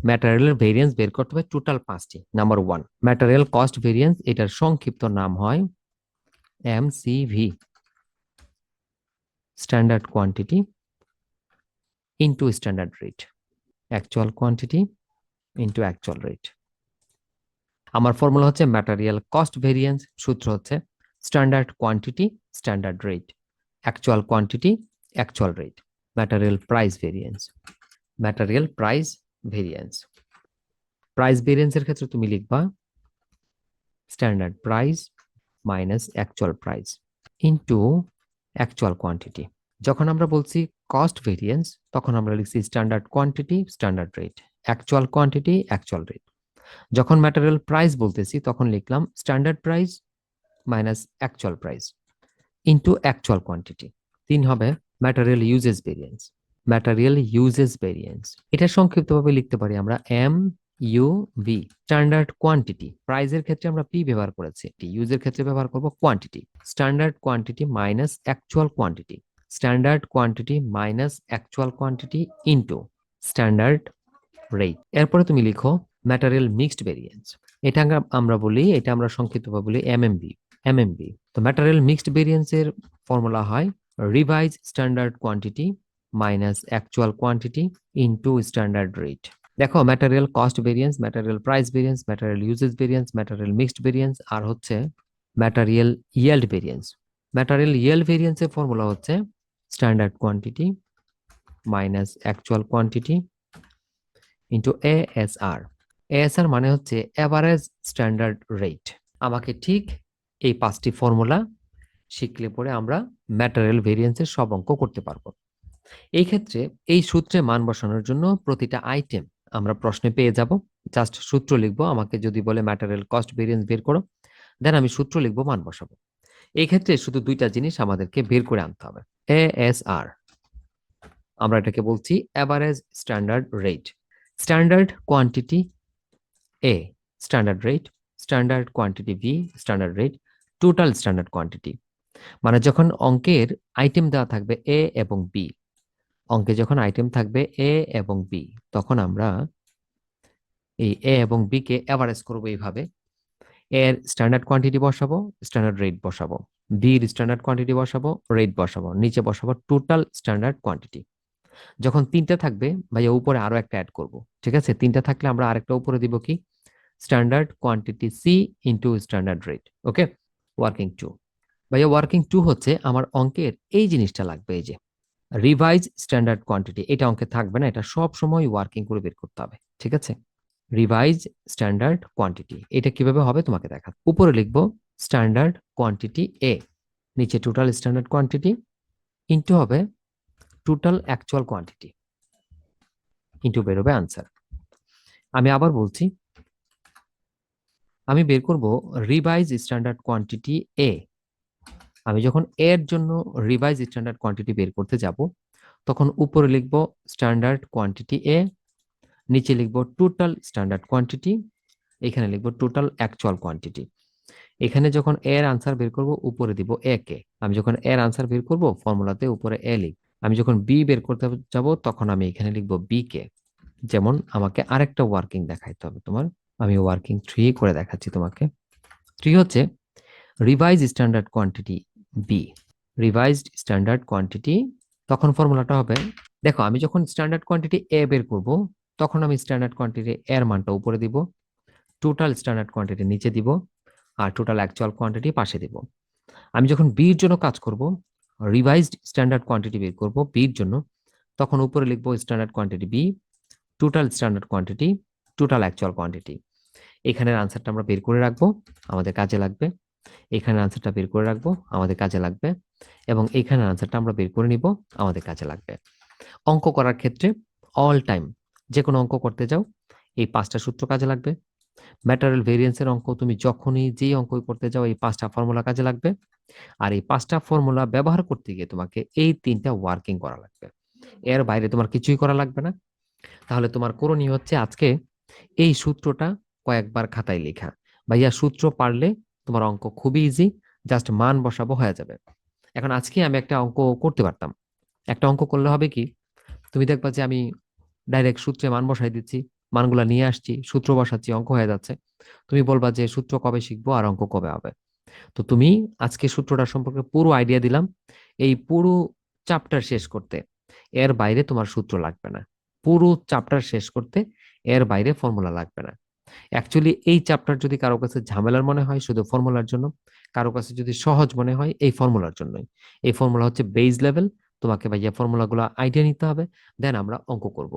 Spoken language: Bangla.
ম্যাটেরিয়াল ভেরিয়েন্স বের করতে হবে টোটাল 5টি। নাম্বার 1, ম্যাটেরিয়াল কস্ট ভেরিয়েন্স, এটার সংক্ষিপ্ত নাম হয় MCV, standard quantity into standard rate, actual quantity into actual rate. আমার ফর্মুলা হচ্ছে ম্যাটেরিয়াল কস্ট ভেরিয়েন্স, সূত্র হচ্ছে standard quantity standard rate, actual quantity actual rate, material price variance. Material price variance, price ভেরিয়েন্সের ক্ষেত্রে তুমি লিখবা standard price minus actual price into actual quantity. যখন আমরা বলছি কস্ট ভেরিয়েন্স, তখন আমরা লিখছি standard quantity standard rate, actual quantity actual rate. যখন ম্যাটেরিয়াল প্রাইস বলতেছি, তখন লিখলাম standard price minus actual price into actual quantity. 3 হবে material uses variance. Material uses variance, এটা সংক্ষিপ্তভাবে লিখতে পারি আমরা M U V. Standard quantity, প্রাইজের ক্ষেত্রে আমরা পি ব্যবহার করেছি, ইউজের ক্ষেত্রে ব্যবহার করব quantity. Standard quantity minus actual quantity, standard quantity minus actual quantity into standard rate. এরপরে তুমি লিখো ম্যাটেরিয়াল মিক্সড ভেরিয়েন্স, এটা আমরা বলি, এটা আমরা সংক্ষিপ্তভাবে বলি এমএমভি। এমএমভি, তো ম্যাটেরিয়াল মিক্সড ভেরিয়েন্সের ফর্মুলা হয় revise standard quantity minus actual quantity into standard rate. দেখো material cost variance, material price variance, material uses variance, material mixed variance, আর হচ্ছে material yield variance. Material yield ভেরিয়েন্সের ফর্মুলা হচ্ছে standard quantity minus actual quantity into ASR. ASR মানে হচ্ছে অ্যাভারেজ স্ট্যান্ডার্ড রেট। আমাকে ঠিক এই 5টি ফর্মুলা শিখলে পরে আমরা ম্যাটেরিয়াল ভেরিয়েন্সের সব অঙ্ক করতে পারবো। এই ক্ষেত্রে এই সূত্রে মান বসানোর জন্য প্রতিটা আইটেম আমরা প্রশ্নে পেয়ে যাব। জাস্ট সূত্র লিখবো, আমাকে যদি বলে ম্যাটেরিয়াল কস্ট ভেরিয়েন্স বের করো, দেন আমি সূত্র লিখবো, মান বসাবো। এই ক্ষেত্রে শুধু 2টা জিনিস আমাদেরকে বের করে আনতে হবে। এএসআর, আমরা এটাকে বলছি average standard rate. Standard quantity A, standard rate, standard quantity B, standard rate, total standard quantity. মানে যখন অঙ্কের আইটেম দেওয়া থাকবে এ এবং বি, অঙ্কে যখন আইটেম থাকবে এ এবং বি, তখন আমরা এই এ এবং বি কে অ্যাভারেজ করবো এইভাবে। এর স্ট্যান্ডার্ড কোয়ান্টিটি বসাবো, স্ট্যান্ডার্ড রেট বসাবো, বির স্ট্যান্ডার্ড কোয়ান্টিটি বসাবো, রেট বসাবো, নিচে বসাবো টোটাল স্ট্যান্ডার্ড কোয়ান্টিটি। যখন 3টা থাকবে ভাইয়া, উপরে আরো একটা অ্যাড করব, ঠিক আছে? 3টা থাকলে আমরা আরেকটা উপরে দিব কি, standard quantity C into standard rate. Okay, working 2। ভাইয়া ওয়ার্কিং 2 হচ্ছে আমার অঙ্কের এই জিনিসটা লাগবে, এই যে রিভাইজ স্ট্যান্ডার্ড কোয়ান্টিটি। এটা অঙ্কে থাকবে না, এটা সব সময় ওয়ার্কিং করে বের করতে হবে, ঠিক আছে? রিভাইজ স্ট্যান্ডার্ড কোয়ান্টিটি, এটা কিভাবে হবে তোমাকে দেখা। উপরে লিখবো স্ট্যান্ডার্ড কোয়ান্টিটি এ, নিচে টোটাল স্ট্যান্ডার্ড কোয়ান্টিটি ইন্টু হবে টোটাল অ্যাকচুয়াল কোয়ান্টিটি, ইন্টু বেরোবে আনসার। আমি আবার বলছি, আমি বের করব রিভাইজ স্ট্যান্ডার্ড কোয়ান্টিটি এ। আমি যখন এর জন্য রিভাইজ স্ট্যান্ডার্ড কোয়ান্টিটি বের করতে যাব, তখন উপরে লিখব স্ট্যান্ডার্ড কোয়ান্টিটি এ, নিচে লিখব টোটাল স্ট্যান্ডার্ড কোয়ান্টিটি, এখানে লিখব টোটাল অ্যাকচুয়াল কোয়ান্টিটি। এখানে যখন এর আনসার বের করব, উপরে দিব এ কে। আমি যখন এর আনসার বের করব, ফর্মুলাতে উপরে এ লিখ। আমি যখন বি বের করতে যাব, তখন আমি এখানে লিখব বি কে। যেমন আমাকে আরেকটা ওয়ার্কিং দেখাইতে হবে তোমার, আমি ওয়ার্কিং 3 করে দেখাচ্ছি তোমাকে। 3 হচ্ছে revise standard quantity B, revised standard quantity. তখন ফর্মুলাটা হবে, দেখো আমি যখন স্ট্যান্ডার্ড কোয়ান্টিটি এ বের করব, তখন আমি স্ট্যান্ডার্ড কোয়ান্টিটি এর মানটা উপরে দিব, টোটাল স্ট্যান্ডার্ড কোয়ান্টিটি নিচে দিব, আর টোটাল অ্যাকচুয়াল কোয়ান্টিটি পাশে দিব। আমি যখন বির জন্য কাজ করব, রিভাইজড স্ট্যান্ডার্ড কোয়ান্টিটি বের করব বির জন্য, তখন উপরে লিখবো standard quantity B, total standard quantity, total actual quantity. এখানের আনসারটা আমরা বের করে রাখবো, আমাদের কাজে লাগবে। এখানের আনসারটা বের করে রাখবো, আমাদের কাজে লাগবে। এবং এখানের আনসারটা আমরা বের করে নিব, আমাদের কাজে লাগবে। অঙ্ক করার ক্ষেত্রে অল টাইম যে কোনো অঙ্ক করতে যাও, এই 5টা সূত্র কাজে লাগবে। ম্যাটেরিয়াল ভেরিয়েন্সের অঙ্ক তুমি যখনই যেই অঙ্ক করতে যাও, এই 5টা ফর্মুলা কাজে লাগবে। আর এই 5টা ফর্মুলা ব্যবহার করতে গিয়ে তোমাকে এই 3টা ওয়ার্কিং করা লাগবে, এর বাইরে তোমার কিছুই করা লাগবে না। তাহলে তোমার করণীয় হচ্ছে আজকে এই সূত্রটা কয়েকবার খাতায় লেখা। ভাইয়া সূত্র পারলে তোমার অঙ্ক খুবই ইজি, জাস্ট মান বসাবো হয়ে যাবে। এখন আজকে আমি একটা অঙ্ক করতে পারতাম, একটা অঙ্ক করলে হবে কি, তুমি দেখবা যে আমি ডাইরেক্ট সূত্রে মান বসাই দিচ্ছি, মানগুলা নিয়ে আসছি, সূত্র বসাচ্ছি, অঙ্ক হয়ে যাচ্ছে। তুমি বলবা যে সূত্র কবে শিখবো আর অঙ্ক কবে হবে। তো তুমি আজকে সূত্রটা সম্পর্কে পুরো আইডিয়া দিলাম, এই পুরো চ্যাপ্টার শেষ করতে এর বাইরে তোমার সূত্র লাগবে না। পুরো চ্যাপ্টার শেষ করতে এর বাইরে ফর্মুলা লাগবে না। অ্যাকচুয়ালি এই চ্যাপ্টার যদি কারো কাছে ঝামেলার মনে হয় শুধু ফর্মুলার জন্য, কারো কাছে যদি সহজ মনে হয় এই ফর্মুলার জন্যই। এই ফর্মুলা হচ্ছে বেস লেভেল, তোমাকে ভাইয়া ফর্মুলাগুলো আইডিয়া নিতে হবে, দেন আমরা অঙ্ক করব।